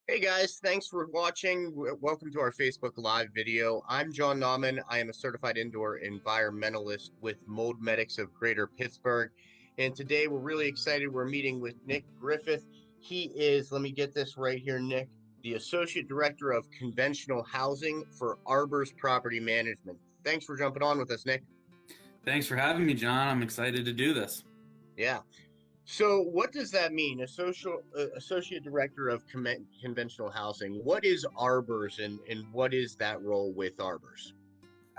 Hey guys, thanks for watching. Welcome to our Facebook Live video. I'm John Nauman. I am a certified indoor environmentalist with Mold Medics of Greater Pittsburgh. And today we're really excited. We're meeting with Nick Griffith. He is, let me get this right here, Nick, the Associate Director of Conventional Housing for Arbors Property Management. Thanks for jumping on with us, Nick. Thanks for having me, John. I'm excited to do this. Yeah. So what does that mean? Associate Director of Conventional Housing. What is Arbors and what is that role with Arbors?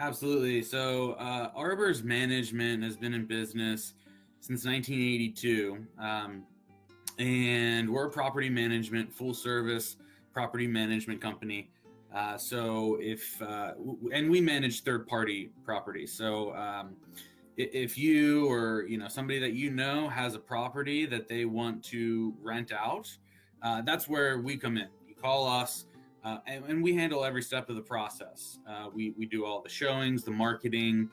Absolutely. So, Arbors Management has been in business since 1982, and we're a property management, full service property management company. And we manage third party properties. So, if you or somebody that has a property that they want to rent out, that's where we come in. You call us, and we handle every step of the process. We do all the showings, the marketing,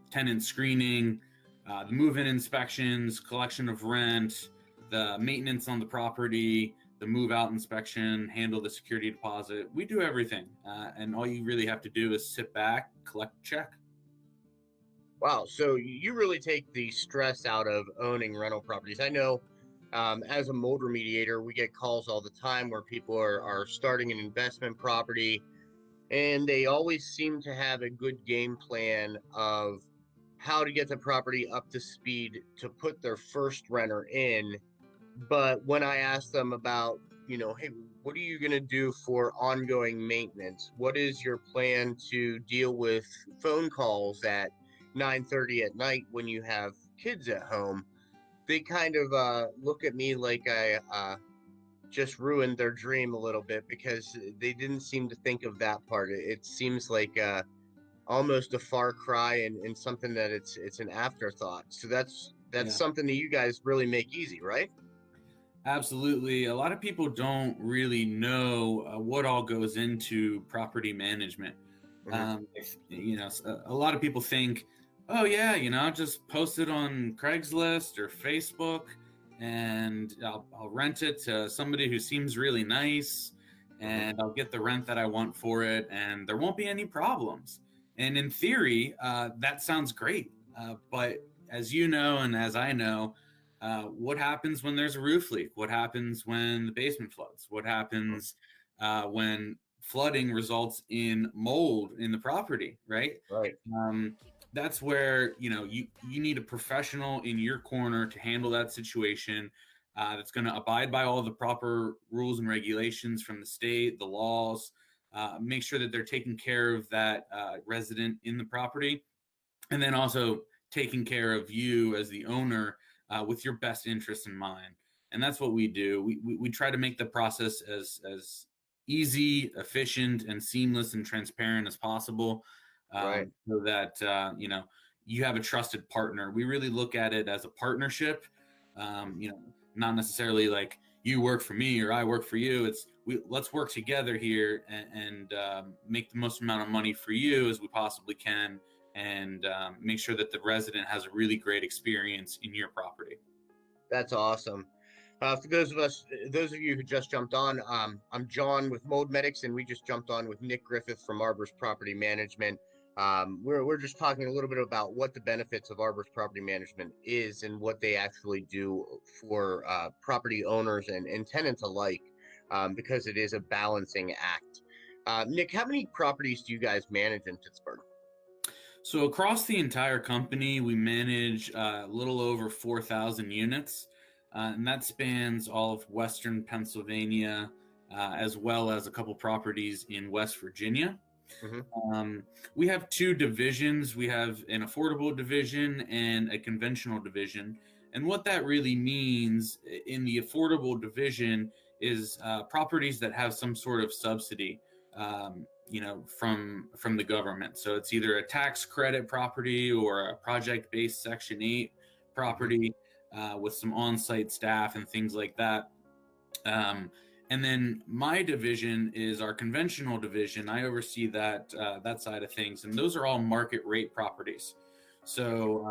tenant screening, the move-in inspections, collection of rent, the maintenance on the property, the move-out inspection, handle the security deposit. We do everything, and all you really have to do is sit back, collect a check. Wow, so you really take the stress out of owning rental properties. I know as a mold remediator, we get calls all the time where people are starting an investment property and they always seem to have a good game plan of how to get the property up to speed to put their first renter in. But when I ask them about, hey, what are you going to do for ongoing maintenance? What is your plan to deal with phone calls at 9:30 at night when you have kids at home? They kind of look at me like I just ruined their dream a little bit because they didn't seem to think of that part. It seems like almost a far cry and something that it's an afterthought. So that's Yeah. something that you guys really make easy, right? Absolutely. A lot of people don't really know what all goes into property management. Mm-hmm. A lot of people think, oh, yeah, just post it on Craigslist or Facebook and I'll rent it to somebody who seems really nice and I'll get the rent that I want for it and there won't be any problems. And in theory, that sounds great. But as you know, and as I know, what happens when there's a roof leak? What happens when the basement floods? What happens when flooding results in mold in the property, right? Right. That's where you need a professional in your corner to handle that situation. That's going to abide by all the proper rules and regulations from the state, the laws. Make sure that they're taking care of that resident in the property, and then also taking care of you as the owner with your best interests in mind. And that's what we do. We try to make the process as easy, efficient, and seamless and transparent as possible, Right. so that you have a trusted partner. We really look at it as a partnership. Not necessarily like you work for me or I work for you. Let's work together here and make the most amount of money for you as we possibly can, and make sure that the resident has a really great experience in your property. That's awesome. For those of you who just jumped on, I'm John with Mold Medics, and we just jumped on with Nick Griffith from Arbors Property Management. We're just talking a little bit about what the benefits of Arbors Property Management is and what they actually do for property owners and tenants alike, because it is a balancing act. Nick, how many properties do you guys manage in Pittsburgh? So across the entire company, we manage a little over 4,000 units, and that spans all of Western Pennsylvania, as well as a couple properties in West Virginia. We have two divisions. We have an affordable division and a conventional division. And what that really means in the affordable division is properties that have some sort of subsidy, from the government. So it's either a tax credit property or a project-based Section 8 property with some on-site staff and things like that. And then my division is our conventional division. I oversee that side of things, and those are all market rate properties. So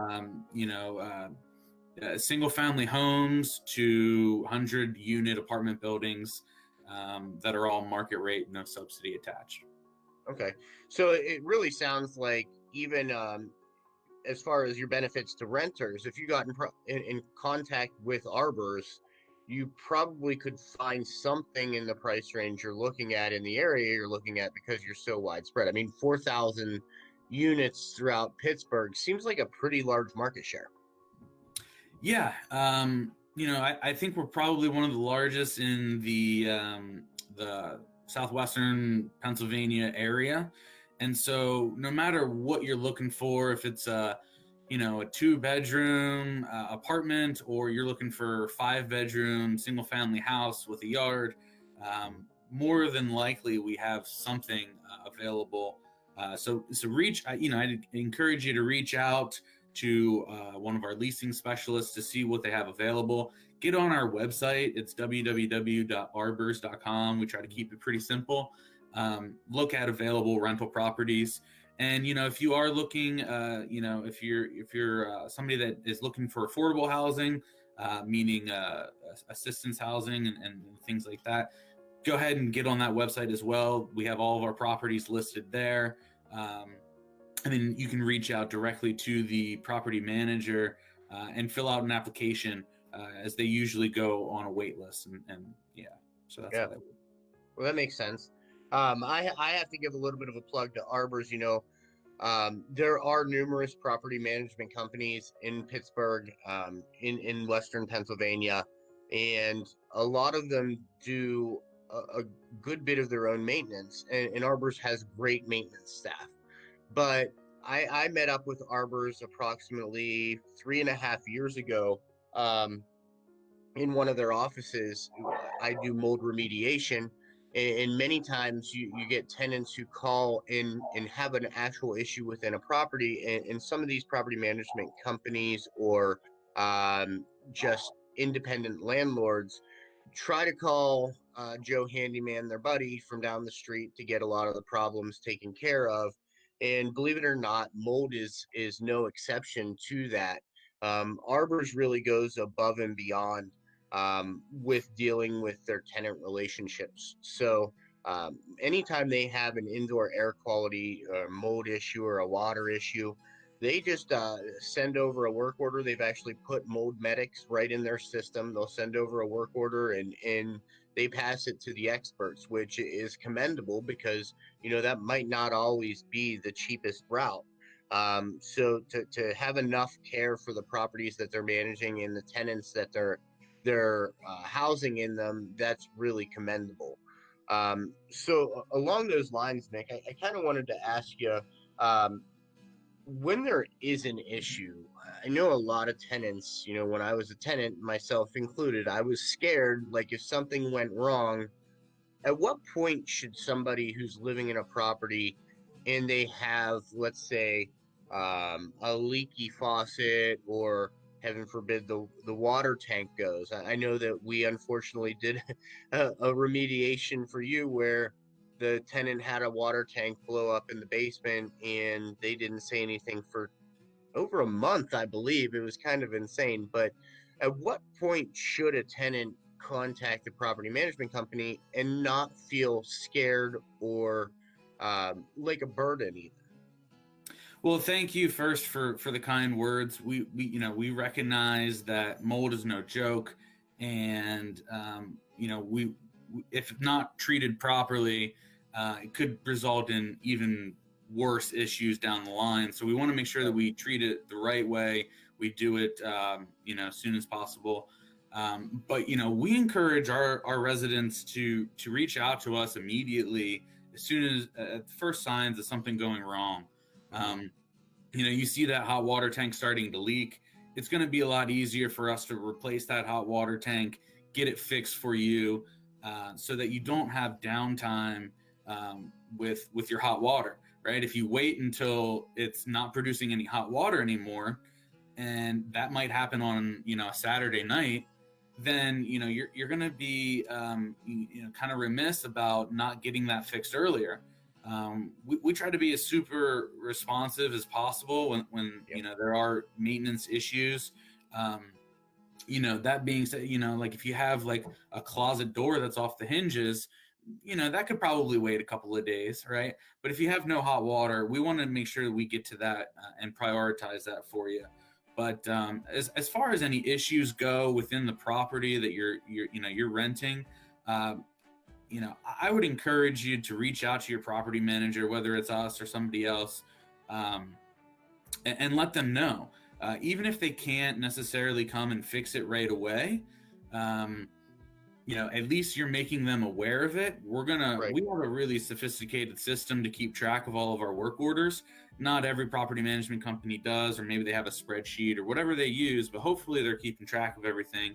single family homes to 100-unit apartment buildings. that are all market rate, no subsidy attached. Okay. So it really sounds like even as far as your benefits to renters, if you got in contact with Arbors, you probably could find something in the price range you're looking at in the area you're looking at because you're so widespread. I mean, 4,000 units throughout Pittsburgh seems like a pretty large market share. Yeah. I think we're probably one of the largest in the southwestern Pennsylvania area. And so no matter what you're looking for, if it's a 2-bedroom apartment, or you're looking for 5-bedroom single family house with a yard, more than likely we have something available. So I'd encourage you to reach out to one of our leasing specialists to see what they have available. Get on our website. It's www.arbors.com. We try to keep it pretty simple. Look at available rental properties. And, if you are looking, if you're somebody that is looking for affordable housing, meaning assistance housing and things like that, go ahead and get on that website as well. We have all of our properties listed there. And then you can reach out directly to the property manager and fill out an application as they usually go on a wait list. So that's how they work. Well, that makes sense. I have to give a little bit of a plug to Arbors. There are numerous property management companies in Pittsburgh, in Western Pennsylvania, and a lot of them do a good bit of their own maintenance, and Arbors has great maintenance staff. But I met up with Arbors approximately 3.5 years ago in one of their offices. I do mold remediation, and many times you get tenants who call in and have an actual issue within a property, and some of these property management companies or just independent landlords try to call Joe Handyman, their buddy from down the street, to get a lot of the problems taken care of. And believe it or not, mold is no exception to that. Arbors really goes above and beyond with dealing with their tenant relationships. So anytime they have an indoor air quality or mold issue or a water issue, they just send over a work order. They've actually put mold medics right in their system. They'll send over a work order and they pass it to the experts, which is commendable because, that might not always be the cheapest route. So to have enough care for the properties that they're managing and the tenants that they're housing in them, that's really commendable. So along those lines, Nick, I kind of wanted to ask you, when there is an issue, I know a lot of tenants, when I was a tenant, myself included, I was scared, like if something went wrong, at what point should somebody who's living in a property and they have, let's say, a leaky faucet, or heaven forbid the water tank goes. I know that we unfortunately did a remediation for you where the tenant had a water tank blow up in the basement and they didn't say anything for over a month, I believe. It was kind of insane. But at what point should a tenant contact the property management company and not feel scared or like a burden even? Well, thank you first for the kind words. We recognize that mold is no joke, and we if not treated properly, it could result in even worse issues down the line. So we want to make sure that we treat it the right way. We do it as soon as possible. But we encourage our residents to reach out to us immediately as soon as at the first signs of something going wrong. You see that hot water tank starting to leak. It's going to be a lot easier for us to replace that hot water tank, get it fixed for you, so that you don't have downtime with your hot water, right? If you wait until it's not producing any hot water anymore, and that might happen on a Saturday night, then you're going to be kind of remiss about not getting that fixed earlier. We try to be as super responsive as possible when there are maintenance issues. That being said, like if you have like a closet door that's off the hinges, that could probably wait a couple of days, right? But if you have no hot water, we want to make sure that we get to that and prioritize that for you. But as far as any issues go within the property that you're renting, uh, I would encourage you to reach out to your property manager, whether it's us or somebody else, um, and let them know. Even if they can't necessarily come and fix it right away, um, at least you're making them aware of it. Right. We have a really sophisticated system to keep track of all of our work orders. Not every property management company does, or maybe they have a spreadsheet or whatever they use, but hopefully they're keeping track of everything,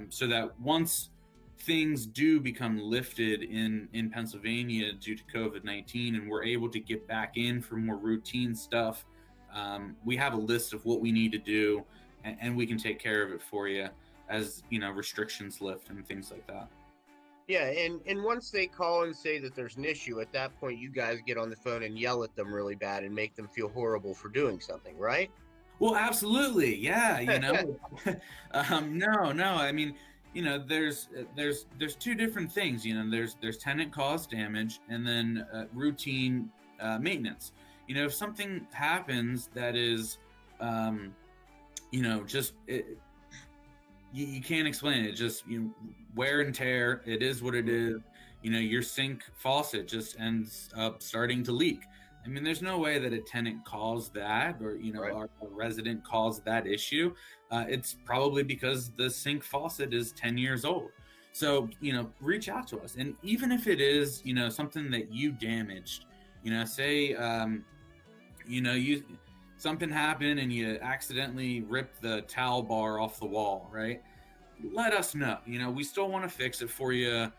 so that once things do become lifted in Pennsylvania due to COVID-19 and we're able to get back in for more routine stuff, we have a list of what we need to do, and we can take care of it for you as restrictions lift and things like that. Yeah, and once they call and say that there's an issue, at that point you guys get on the phone and yell at them really bad and make them feel horrible for doing something, right? Well, absolutely, yeah. No. I mean, there's two different things. There's tenant caused damage and then routine maintenance. If something happens that is, just you can't explain it. Just wear and tear. It is what it is. Your sink faucet just ends up starting to leak. I mean, there's no way that a tenant caused that, or Right. our resident caused that issue. It's probably because the sink faucet is 10 years old. So reach out to us, and even if it is something that you damaged, say you something happened and you accidentally ripped the towel bar off the wall, right? Let us know. We still want to fix it for you.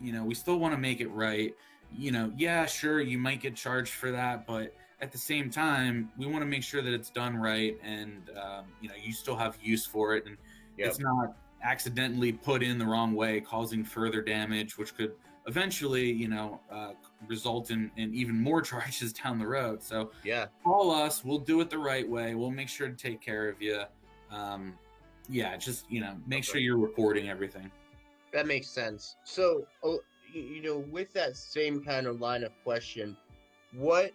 We still want to make it right. Yeah, sure, you might get charged for that, but at the same time, we want to make sure that it's done right, and you still have use for it, and Yep. it's not accidentally put in the wrong way, causing further damage, which could eventually, result in even more charges down the road. So Yeah. call us. We'll do it the right way. We'll make sure to take care of you. Just make sure Okay. you're reporting everything. That makes sense. So, with that same kind of line of question, what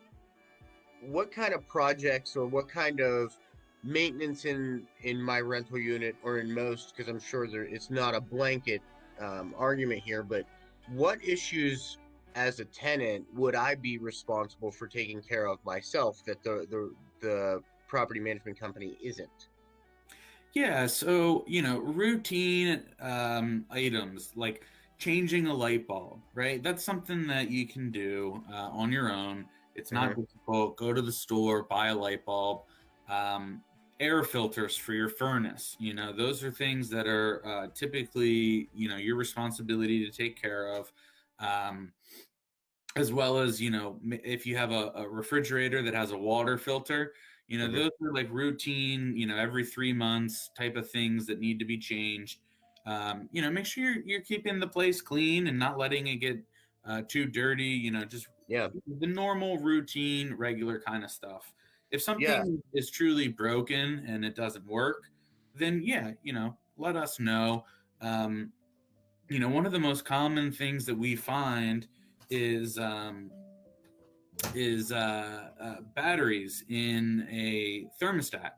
what kind of projects or what kind of maintenance in my rental unit or in most, because I'm sure it's not a blanket argument here, but what issues as a tenant would I be responsible for taking care of myself that the property management company isn't? Yeah, so routine items like changing a light bulb, right? That's something that you can do on your own. It's not Hmm. difficult. Go to the store, buy a light bulb. Um, Air filters for your furnace. Those are things that are typically your responsibility to take care of. Um, as well as if you have a refrigerator that has a water filter, Hmm. those are like routine every 3 months type of things that need to be changed. Make sure you're keeping the place clean and not letting it get too dirty, just Yeah. the normal routine regular kind of stuff. If Yeah. something is truly broken and it doesn't work, then yeah, let us know. um, One of the most common things that we find is um, batteries in a thermostat.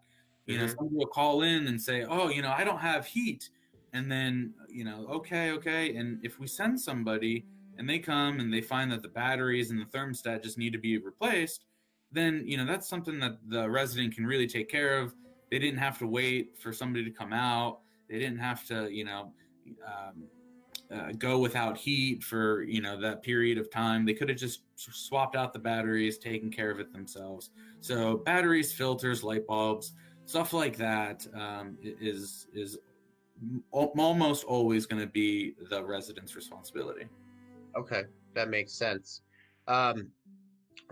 Hmm. Somebody will call in and say, "Oh, I don't have heat," and then okay, and if we send somebody and they come and they find that the batteries in the thermostat just need to be replaced, then that's something that the resident can really take care of. They didn't have to wait for somebody to come out. They didn't have to um, go without heat for that period of time. They could have just swapped out the batteries, taken care of it themselves. So batteries, filters, light bulbs, stuff like that is almost always going to be the resident's responsibility. Okay, that makes sense. Um,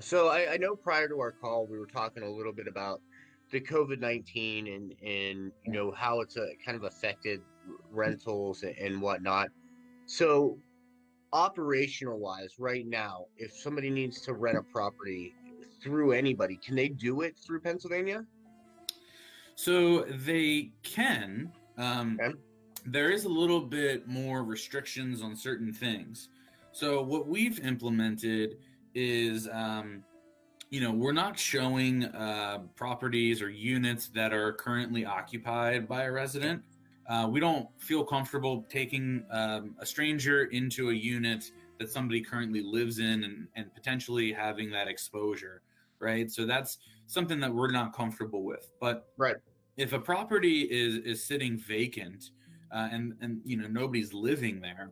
so I know prior to our call, we were talking a little bit about the COVID-19 and how it's kind of affected rentals and whatnot. So operational wise, right now, if somebody needs to rent a property through anybody, can they do it through Pennsylvania? So they can. Okay. There is a little bit more restrictions on certain things. So what we've implemented is, we're not showing properties or units that are currently occupied by a resident. We don't feel comfortable taking a stranger into a unit that somebody currently lives in and potentially having that exposure, right? So that's something that we're not comfortable with. But Right. if a property is sitting vacant and nobody's living there,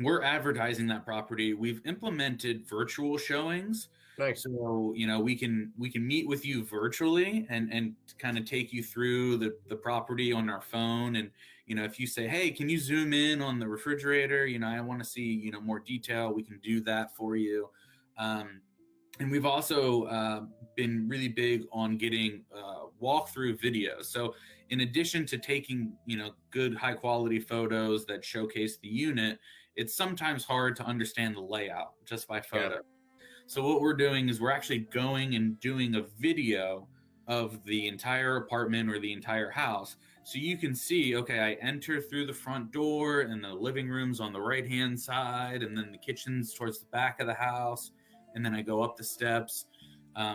we're advertising that property. We've implemented virtual showings, Nice. so we can meet with you virtually and kind of take you through the property on our phone. And if you say, hey, can you zoom in on the refrigerator, I want to see more detail, we can do that for you. And we've also been really big on getting walkthrough videos. So in addition to taking good high quality photos that showcase the unit, it's sometimes hard to understand the layout just by photo. Yeah. So what we're doing is we're actually going and doing a video of the entire apartment or the entire house. So you can see, okay, I enter through the front door and the living room's on the right-hand side, and then the kitchen's towards the back of the house, and then I go up the steps.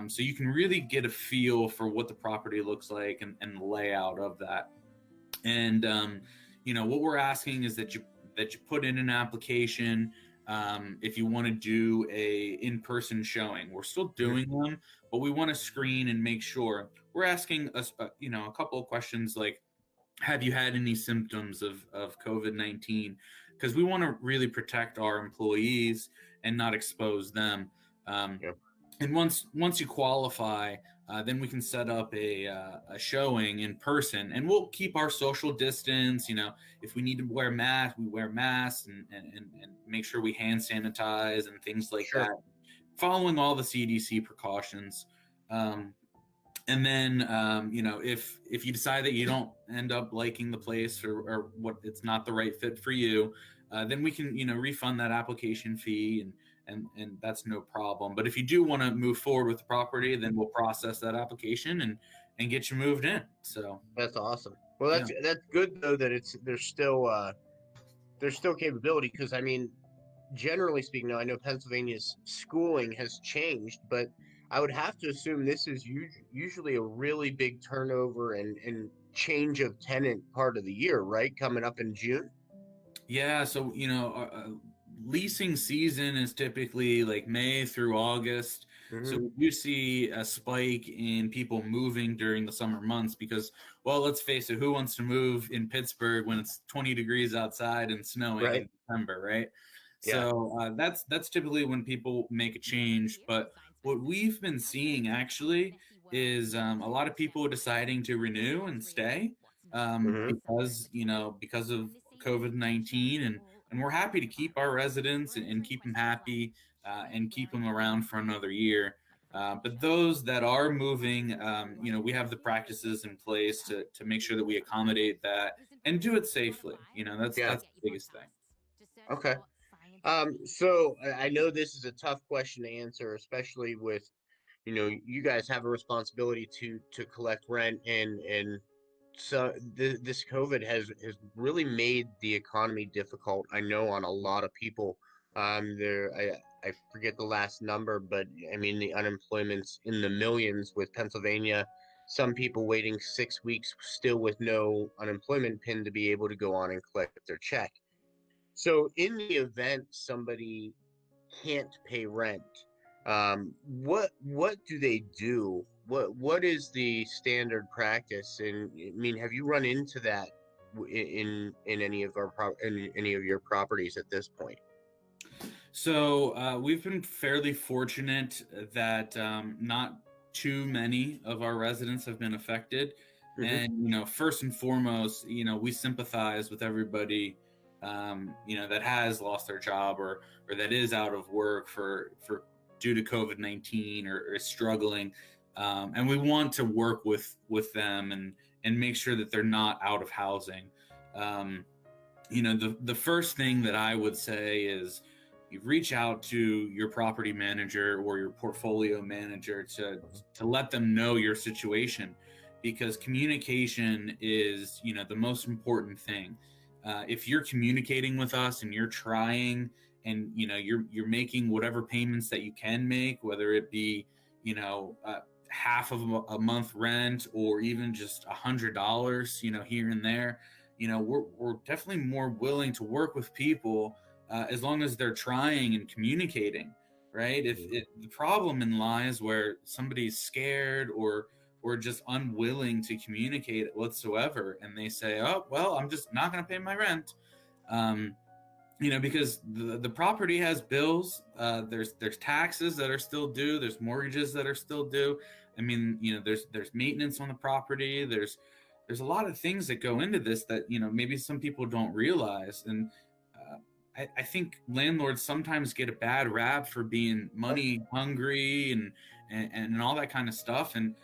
So you can really get a feel for what the property looks like and the layout of that. And what we're asking is that you put in an application if you want to do a in-person showing. We're still doing them, but we want to screen and make sure. We're asking us, a couple of questions like, have you had any symptoms of COVID-19? Because we want to really protect our employees and not expose them. Yep. And once you qualify, then we can set up a showing in person, and we'll keep our social distance. If we need to wear masks, we wear masks, and make sure we hand sanitize and things like Sure. that, following all the CDC precautions. And then, if you decide that you don't end up liking the place or what, it's not the right fit for you, then we can, refund that application fee and that's no problem. But if you do want to move forward with the property, then we'll process that application and get you moved in. So That's awesome. Well, that's good though that there's still capability, because I mean, generally speaking, now I know Pennsylvania's schooling has changed, but I would have to assume this is usually a really big turnover and change of tenant part of the year, right? Coming up in June. Yeah, so leasing season is typically like May through August. So we do see a spike in people moving during the summer months because, well, let's face it, who wants to move in Pittsburgh when it's 20 degrees outside and snowing in December, right? Yeah. So that's typically when people make a change. But what we've been seeing actually is a lot of people deciding to renew and stay because of COVID-19, and we're happy to keep our residents and keep them happy and keep them around for another year. But those that are moving, we have the practices in place to make sure that we accommodate that and do it safely. That's the biggest thing. Okay. So I know this is a tough question to answer, especially with, you guys have a responsibility to collect rent, and so this COVID has really made the economy difficult. I know on a lot of people. I forget the last number, but I mean the unemployment's in the millions with Pennsylvania. Some people waiting 6 weeks still with no unemployment pin to be able to go on and collect their check. So in the event somebody can't pay rent, what do they do? What is the standard practice? And I mean, have you run into that in any of any of your properties at this point? So we've been fairly fortunate that not too many of our residents have been affected. And first and foremost, we sympathize with everybody that has lost their job or that is out of work for due to COVID-19 or is struggling, and we want to work with them and make sure that they're not out of housing. The first thing that I would say is you reach out to your property manager or your portfolio manager to let them know your situation. because communication is, the most important thing. If you're communicating with us and you're trying, and you're making whatever payments that you can make, whether it be half of a month rent or even just $100, here and there, we're definitely more willing to work with people as long as they're trying and communicating, right? If the problem in lies where somebody's scared or just unwilling to communicate whatsoever, and they say, oh well, I'm just not going to pay my rent, because the property has bills. There's taxes that are still due. There's mortgages that are still due. I mean, there's maintenance on the property. There's a lot of things that go into this that maybe some people don't realize. And I think landlords sometimes get a bad rap for being money hungry and all that kind of stuff. And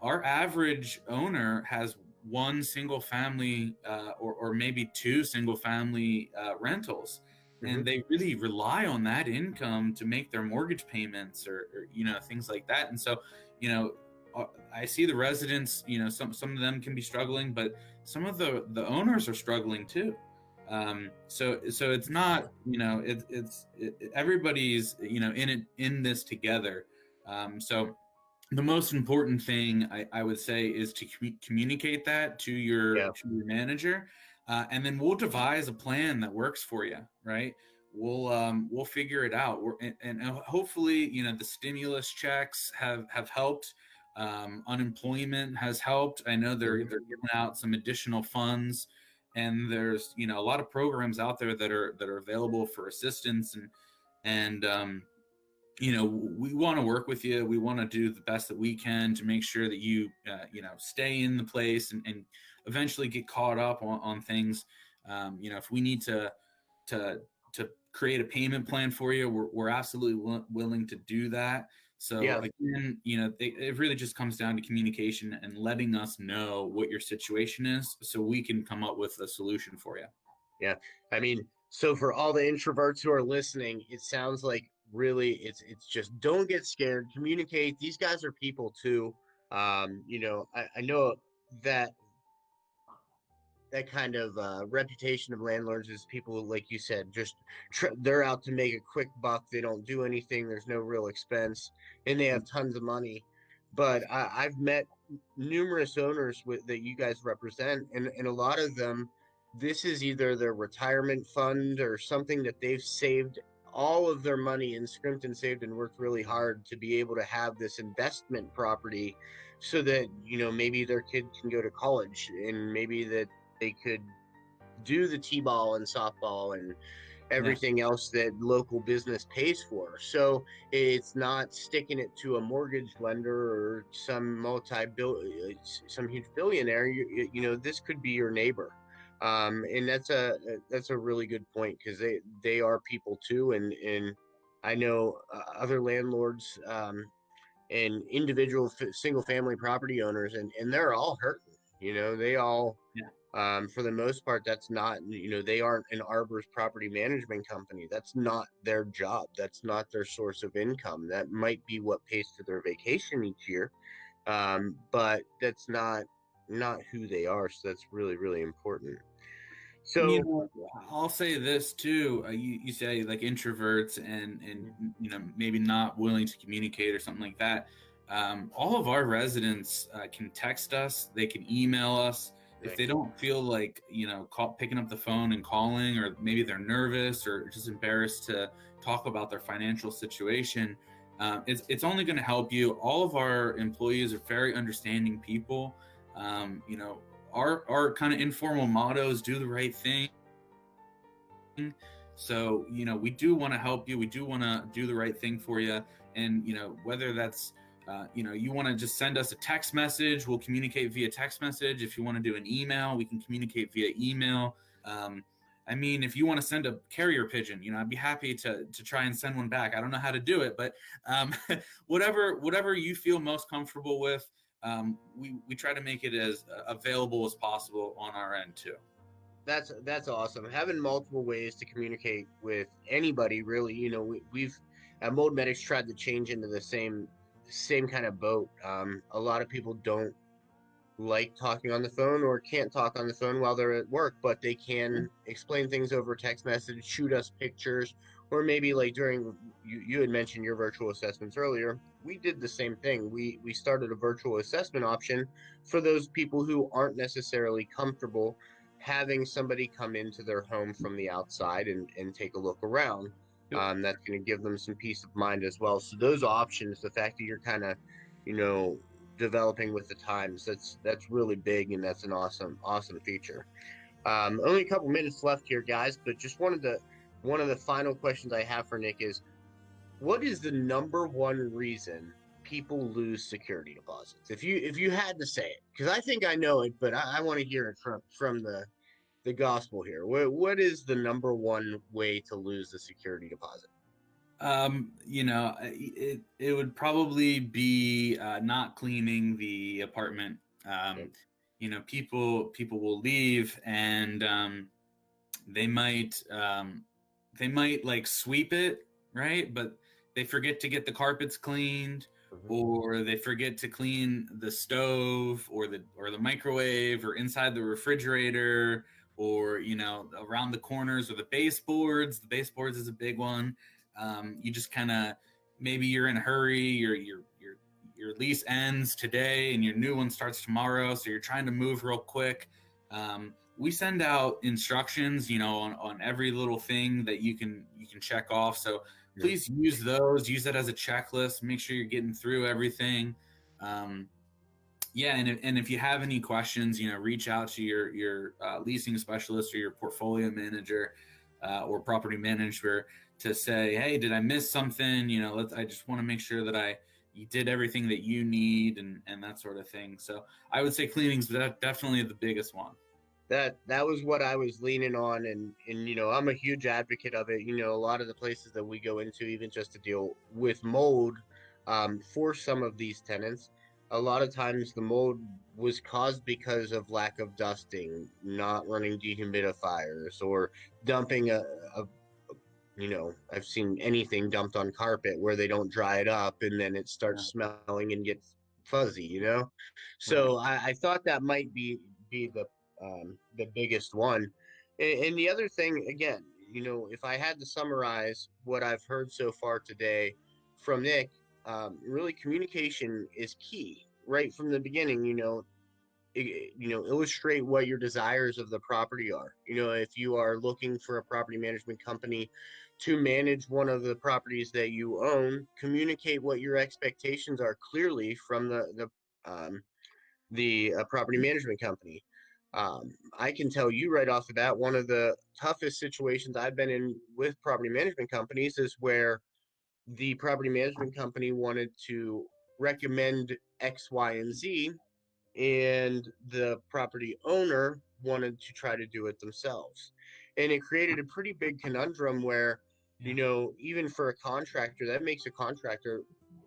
our average owner has one single family or maybe two single family rentals, and they really rely on that income to make their mortgage payments or things like that. And so I see the residents, some of them can be struggling, but some of the owners are struggling too. So it's not everybody's in this together. So the most important thing I would say is to communicate that to your manager, and then we'll devise a plan that works for you. Right? We'll figure it out. And hopefully, the stimulus checks have helped. Unemployment has helped. I know they're giving out some additional funds, and there's a lot of programs out there that are available for assistance, and we want to work with you. We want to do the best that we can to make sure that you stay in the place and eventually get caught up on things. If we need to create a payment plan for you, we're absolutely willing to do that. So again, it really just comes down to communication and letting us know what your situation is so we can come up with a solution for you. Yeah. I mean, so for all the introverts who are listening, it sounds like really it's just don't get scared, communicate. These guys are people too. I know that kind of reputation of landlords is people, like you said, just they're out to make a quick buck. They don't do anything. There's no real expense, and they have tons of money. But I've met numerous owners that you guys represent, and a lot of them, this is either their retirement fund or something that they've saved all of their money and scrimped and saved and worked really hard to be able to have this investment property so that, maybe their kid can go to college, and maybe that they could do the t-ball and softball and everything else that local business pays for. So it's not sticking it to a mortgage lender or some huge billionaire. This could be your neighbor. And that's a really good point, because they are people too. And I know other landlords and individual single family property owners, and they're all hurting. They all, for the most part, that's not, they aren't an Arbors property management company. That's not their job. That's not their source of income. That might be what pays for their vacation each year. But that's not who they are. So that's really, really important. So I'll say this too. You say like introverts and maybe not willing to communicate or something like that. All of our residents can text us. They can email us if they don't feel like picking up the phone and calling, or maybe they're nervous or just embarrassed to talk about their financial situation. It's only going to help you. All of our employees are very understanding people. Our kind of informal motto is do the right thing. So, we do want to help you. We do want to do the right thing for you. And, whether that's, you want to just send us a text message, we'll communicate via text message. If you want to do an email, we can communicate via email. If you want to send a carrier pigeon, I'd be happy to try and send one back. I don't know how to do it, but whatever you feel most comfortable with, we try to make it as available as possible on our end too. That's awesome. Having multiple ways to communicate with anybody, really. We've at Mold Medics tried to change into the same kind of boat. A lot of people don't like talking on the phone or can't talk on the phone while they're at work, but they can explain things over text message, shoot us pictures, or maybe like during you had mentioned your virtual assessments earlier. We did the same thing. We started a virtual assessment option for those people who aren't necessarily comfortable having somebody come into their home from the outside and take a look around. Yep. That's going to give them some peace of mind as well. So those options, the fact that you're kind of, you know, developing with the times, that's really big, and that's an awesome feature. Only a couple minutes left here, guys, but just one of the final questions I have for Nick is, what is the number one reason people lose security deposits? If you had to say it, because I think I know it, but I want to hear it from the gospel here. What is the number one way to lose the security deposit? It would probably be not cleaning the apartment. Okay. People will leave, and they might like sweep it, right? But they forget to get the carpets cleaned, or they forget to clean the stove or the microwave or inside the refrigerator, or around the corners or the baseboards. The baseboards is a big one. You just kind of, maybe you're in a hurry, your lease ends today and your new one starts tomorrow, so you're trying to move real quick. We send out instructions, on every little thing that you can check off. So please use those. Use that as a checklist. Make sure you're getting through everything. And if you have any questions, reach out to your leasing specialist or your portfolio manager or property manager to say, hey, did I miss something? I just want to make sure that you did everything that you need, and that sort of thing. So I would say cleaning's definitely the biggest one. That was what I was leaning on, and I'm a huge advocate of it. A lot of the places that we go into, even just to deal with mold, for some of these tenants, a lot of times the mold was caused because of lack of dusting, not running dehumidifiers, or dumping I've seen anything dumped on carpet where they don't dry it up and then it starts smelling and gets fuzzy. So I thought that might be the biggest one. And the other thing, again, if I had to summarize what I've heard so far today from Nick, really communication is key right from the beginning. Illustrate what your desires of the property are. If you are looking for a property management company to manage one of the properties that you own, communicate what your expectations are clearly from the property management company. I can tell you right off the bat, one of the toughest situations I've been in with property management companies is where the property management company wanted to recommend X, Y, and Z, and the property owner wanted to try to do it themselves. And it created a pretty big conundrum where, even for a contractor, that makes a contractor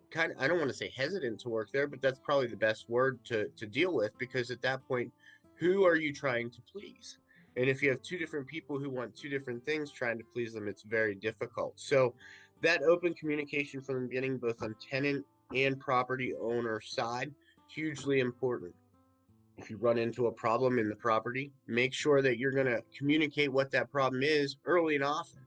kind of, I don't want to say hesitant to work there, but that's probably the best word to deal with, because at that point, who are you trying to please? And if you have two different people who want two different things, trying to please them, it's very difficult. So that open communication from the beginning, both on tenant and property owner side, hugely important. If you run into a problem in the property, make sure that you're going to communicate what that problem is early and often.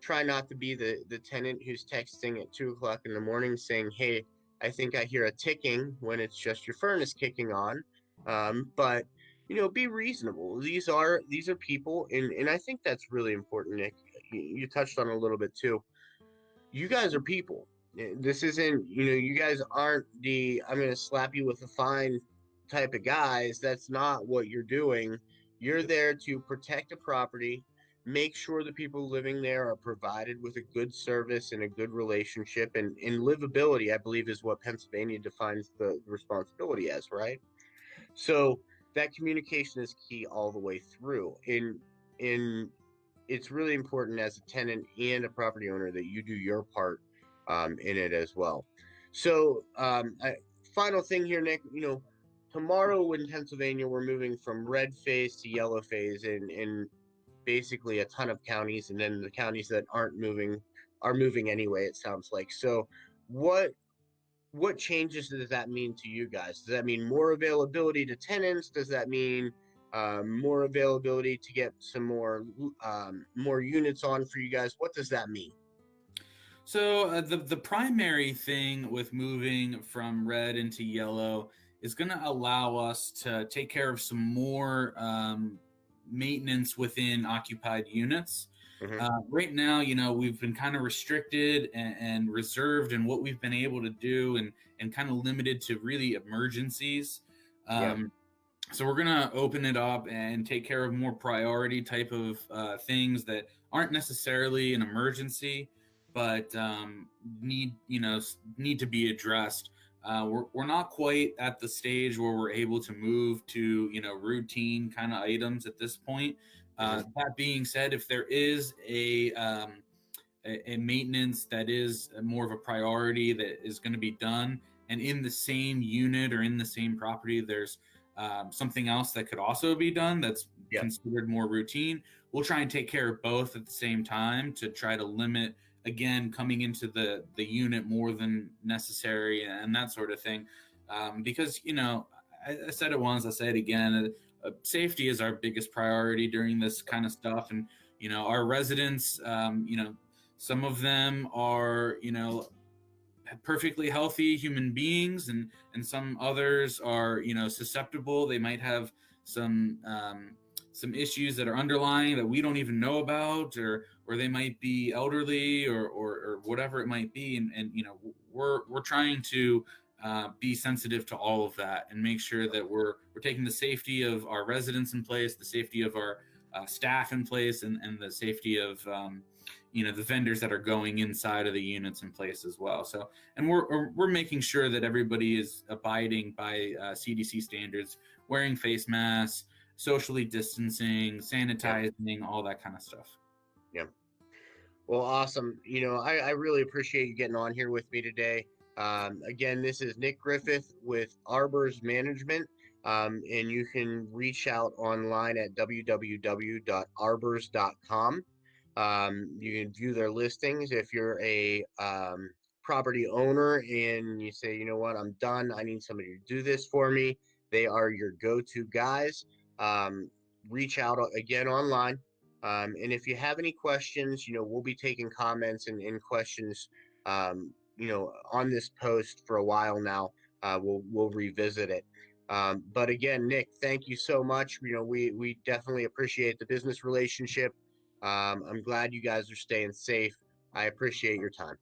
Try not to be the tenant who's texting at 2 o'clock in the morning saying, hey, I think I hear a ticking, when it's just your furnace kicking on. But be reasonable. These are people, and I think that's really important, Nick. You touched on it a little bit too. You guys are people. This isn't, you guys aren't I'm going to slap you with a fine type of guys. That's not what you're doing. You're there to protect a property, make sure the people living there are provided with a good service and a good relationship, and livability, I believe, is what Pennsylvania defines the responsibility as, right? So that communication is key all the way through. In It's really important as a tenant and a property owner that you do your part in it as well. So, final thing here, Nick. Tomorrow in Pennsylvania, we're moving from red phase to yellow phase in basically a ton of counties, and then the counties that aren't moving are moving anyway, it sounds like. So, what what changes does that mean to you guys? Does that mean more availability to tenants? Does that mean more availability to get some more units on for you guys? What does that mean? So the primary thing with moving from red into yellow is going to allow us to take care of some more maintenance within occupied units. Mm-hmm. Right now, we've been kind of restricted and reserved in what we've been able to do, and kind of limited to really emergencies. Yeah. So we're gonna open it up and take care of more priority type of things that aren't necessarily an emergency, but need to be addressed. We're not quite at the stage where we're able to move to routine kind of items at this point. That being said, if there is a maintenance that is more of a priority that is going to be done, and in the same unit or in the same property, there's something else that could also be done that's considered more routine, we'll try and take care of both at the same time to try to limit, again, coming into the unit more than necessary and that sort of thing. Because, I said it once, I say it again, safety is our biggest priority during this kind of stuff. And, our residents, some of them are, perfectly healthy human beings, and some others are susceptible. They might have some issues that are underlying that we don't even know about, or they might be elderly or whatever it might be, and we're trying to be sensitive to all of that and make sure that we're taking the safety of our residents in place, the safety of our staff in place, and the safety of the vendors that are going inside of the units in place as well. So, and we're making sure that everybody is abiding by CDC standards, wearing face masks, socially distancing, sanitizing, all that kind of stuff. Yeah. Well, awesome. I really appreciate you getting on here with me today. Again, this is Nick Griffith with Arbors Management. And you can reach out online at www.arbors.com. You can view their listings. If you're a property owner and you say, you know what, I'm done, I need somebody to do this for me, they are your go-to guys. Reach out again online. And if you have any questions, we'll be taking comments and questions, on this post for a while now. We'll revisit it. But again, Nick, thank you so much. We definitely appreciate the business relationship. I'm glad you guys are staying safe. I appreciate your time.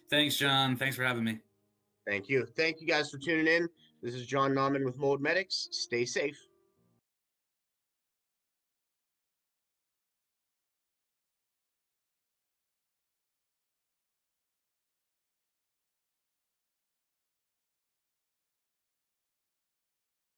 Thanks, John. Thanks for having me. Thank you. Thank you guys for tuning in. This is John Nauman with Mold Medics. Stay safe.